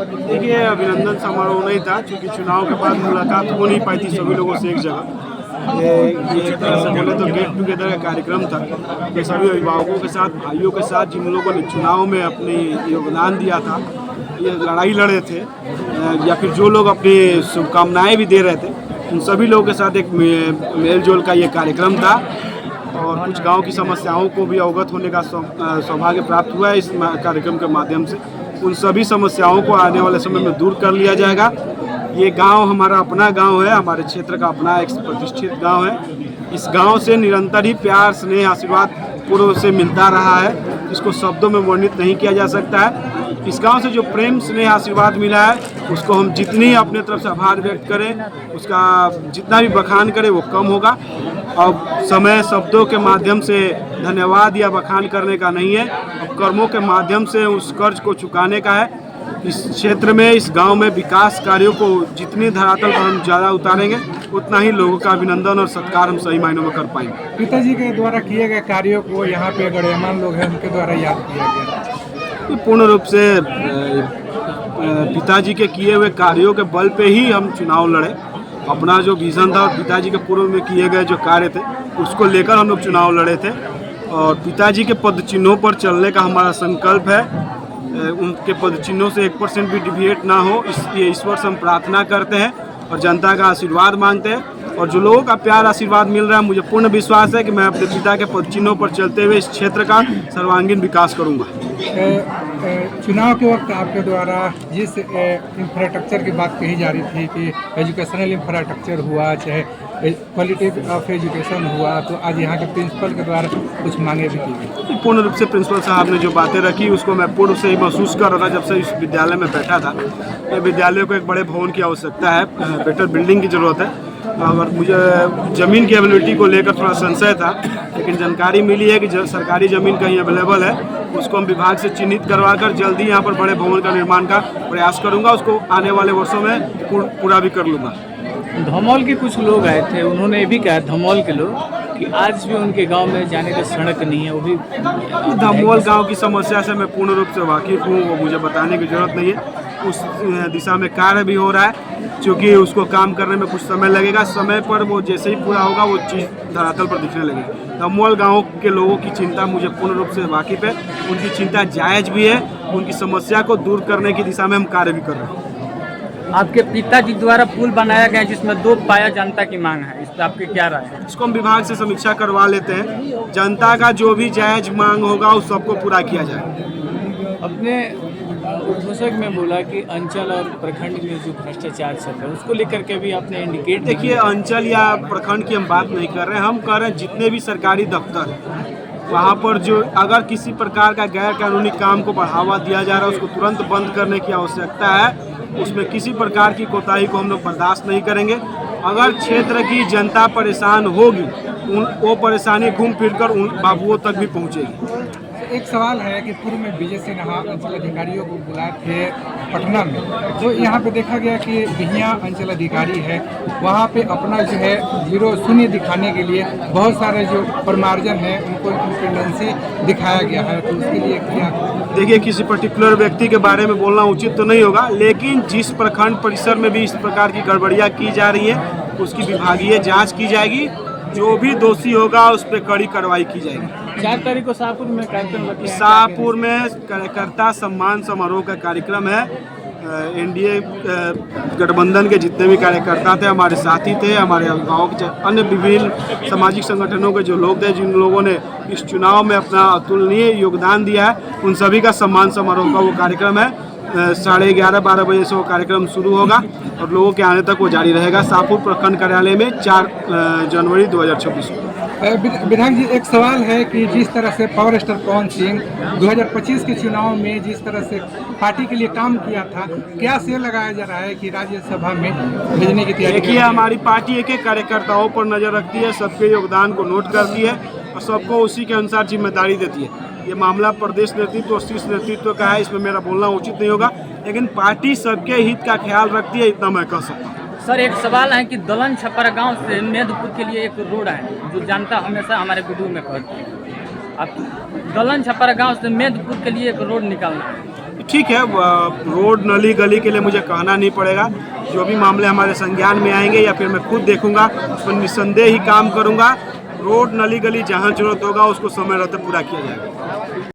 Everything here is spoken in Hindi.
देखिए, अभिनंदन समारोह नहीं था क्योंकि चुनाव के बाद मुलाकात हो नहीं पाई थी सभी लोगों से एक जगह। ये एक तरह से बोले तो गेट टुगेदर का कार्यक्रम था कि सभी अभिभावकों के साथ, भाइयों के साथ, जिन लोगों ने चुनाव में अपनी योगदान दिया था, ये लड़ाई लड़े थे, या फिर जो लोग अपनी शुभकामनाएं भी दे रहे थे, उन सभी लोगों के साथ एक मेल जोल का ये कार्यक्रम था। और कुछ गांव की समस्याओं को भी अवगत होने का सौभाग्य प्राप्त हुआ है इस कार्यक्रम के माध्यम से। उन सभी समस्याओं को आने वाले समय में दूर कर लिया जाएगा। ये गांव हमारा अपना गांव है, हमारे क्षेत्र का अपना एक प्रतिष्ठित गांव है। इस गांव से निरंतर ही प्यार, स्नेह, आशीर्वाद पूर्व से मिलता रहा है, इसको शब्दों में वर्णित नहीं किया जा सकता है। इस गांव से जो प्रेम, स्नेह, आशीर्वाद मिला है, उसको हम जितनी अपने तरफ से आभार व्यक्त करें, उसका जितना भी बखान करें वो कम होगा। अब समय शब्दों के माध्यम से धन्यवाद या बखान करने का नहीं है, अब कर्मों के माध्यम से उस कर्ज को चुकाने का है। इस क्षेत्र में, इस गांव में विकास कार्यों को जितनी धरातल पर हम ज़्यादा उतारेंगे, उतना ही लोगों का अभिनंदन और सत्कार हम सही मायनों में कर पाएंगे। पिताजी के द्वारा किए गए कार्यों को यहाँ पे गणमान्य लोग हैं उनके द्वारा याद किया गया। पूर्ण रूप से पिताजी के किए हुए कार्यों के बल पे ही हम चुनाव लड़े। अपना जो विजन था और पिताजी के पूर्व में किए गए जो कार्य थे, उसको लेकर हम लोग चुनाव लड़े थे। और पिताजी के पद चिन्हों पर चलने का हमारा संकल्प है। उनके पद चिन्हों से 1% भी डिविएट ना हो, इसलिए ईश्वर से हम प्रार्थना करते हैं और जनता का आशीर्वाद मांगते हैं। और जो लोगों का प्यार, आशीर्वाद मिल रहा है, मुझे पूर्ण विश्वास है कि मैं अपने पिता के पद चिन्हों पर चलते हुए इस क्षेत्र का सर्वांगीण विकास करूंगा। चुनाव के वक्त आपके द्वारा जिस इंफ्रास्ट्रक्चर की बात कही जा रही थी कि एजुकेशनल इंफ्रास्ट्रक्चर हुआ, चाहे क्वालिटी ऑफ एजुकेशन हुआ, तो आज यहाँ के प्रिंसिपल के द्वारा कुछ मांगे भी की गई। पूर्ण रूप से प्रिंसिपल साहब ने जो बातें रखी, उसको मैं पूर्व से ही महसूस कर रहा था जब से इस विद्यालय में बैठा था। ये विद्यालय को एक बड़े भवन की आवश्यकता है, बेटर बिल्डिंग की ज़रूरत है। और मुझे ज़मीन की अवेलेबिलिटी को लेकर थोड़ा संशय था, लेकिन जानकारी मिली है कि सरकारी ज़मीन कहीं अवेलेबल है, उसको हम विभाग से चिन्हित करवाकर जल्दी यहाँ पर बड़े भवन का निर्माण का प्रयास करूँगा। उसको आने वाले वर्षों में पूरा भी कर लूँगा। धमौल के कुछ लोग आए थे, उन्होंने भी कहा, धमौल के लोग, कि आज भी उनके गांव में जाने का सड़क नहीं है। वो भी धमौल गांव की समस्या से मैं पूर्ण रूप से वाकिफ़ हूँ, वो मुझे बताने की ज़रूरत नहीं है। उस दिशा में कार्य भी हो रहा है, क्योंकि उसको काम करने में कुछ समय लगेगा। समय पर वो जैसे ही पूरा होगा, वो चीज़ धरातल पर दिखने लगेगी। धमौल गांव के लोगों की चिंता मुझे पूर्ण रूप से वाकिफ़ है। उनकी चिंता जायज़ भी है, उनकी समस्या को दूर करने की दिशा में हम कार्य भी कर रहे हैं। आपके पिताजी द्वारा पुल बनाया गया जिसमें 2 पाया जनता की मांग है, इस पर आपकी क्या राय है? इसको हम विभाग से समीक्षा करवा लेते हैं। जनता का जो भी जायज मांग होगा उस सबको पूरा किया जाए। अपने उद्घोषक में बोला कि अंचल और प्रखंड में जो भ्रष्टाचार चल रहा है, उसको लेकर के भी आपने इंडिकेट। देखिए, अंचल या प्रखंड की हम बात नहीं कर रहे हैं, हम कह रहे हैं जितने भी सरकारी दफ्तर हैं, वहाँ पर जो अगर किसी प्रकार का गैर कानूनी काम को बढ़ावा दिया जा रहा है, उसको तुरंत बंद करने की आवश्यकता है। उसमें किसी प्रकार की कोताही को हम लोग बर्दाश्त नहीं करेंगे। अगर क्षेत्र की जनता परेशान होगी, वो परेशानी घूम फिर कर उन बाबुओं तक भी पहुँचेगी। एक सवाल है कि पूर्व में विजय सिन्हा अंचल अधिकारियों को बुलाए थे पटना में, तो यहाँ पे देखा गया कि बिहिया अंचल अधिकारी है, वहाँ पे अपना जो है 0-0 दिखाने के लिए बहुत सारे जो परमार्जन है उनको इंडिपेंडेंसी दिखाया गया है, तो उसके लिए क्या? देखिए, किसी पर्टिकुलर व्यक्ति के बारे में बोलना उचित तो नहीं होगा, लेकिन जिस प्रखंड परिसर में भी इस प्रकार की गड़बड़ियाँ की जा रही है, उसकी विभागीय जाँच की जाएगी। जो भी दोषी होगा उस पर कड़ी कार्रवाई की जाएगी। 4 तारीख को शाहपुर में कार्यक्रम, शाहपुर में कार्यकर्ता सम्मान समारोह का कार्यक्रम है। एनडीए गठबंधन के जितने भी कार्यकर्ता थे, हमारे साथी थे, हमारे अभिभावक, अन्य विभिन्न सामाजिक संगठनों के जो लोग थे, जिन लोगों ने इस चुनाव में अपना अतुलनीय योगदान दिया है, उन सभी का सम्मान समारोह का वो कार्यक्रम है। 11:30-12 बजे से वो कार्यक्रम शुरू होगा और लोगों के आने तक वो जारी रहेगा। शाहपुर प्रखंड कार्यालय में 4 जनवरी 2026 को। विधायक जी, एक सवाल है कि जिस तरह से पावर स्टार पवन सिंह 2025 के चुनाव में जिस तरह से पार्टी के लिए काम किया था, क्या से लगाया जा रहा है कि राज्यसभा में भेजने की तैयारी? देखिए, हमारी पार्टी एक एक कार्यकर्ताओं पर नज़र रखती है, सबके योगदान को नोट करती है और सबको उसी के अनुसार जिम्मेदारी देती है। ये मामला प्रदेश नेतृत्व और शीर्ष नेतृत्व का है, इसमें मेरा बोलना उचित नहीं होगा, लेकिन पार्टी सबके हित का ख्याल रखती है, इतना मैं कह सकता हूँ। सर, एक सवाल है कि दलन छपरा गांव से मेदपुर के लिए एक रोड है, जो जनता हमेशा हमारे वीडियो में कहती है। अब दलन छपरा गांव से मेदपुर के लिए एक रोड निकालना है, ठीक है, रोड नली गली के लिए मुझे कहना नहीं पड़ेगा। जो भी मामले हमारे संज्ञान में आएंगे या फिर मैं खुद देखूंगा, उस पर निस्संदेह ही काम करूंगा। रोड नली गली जहां जरूरत होगा उसको समय रहते पूरा किया जाएगा।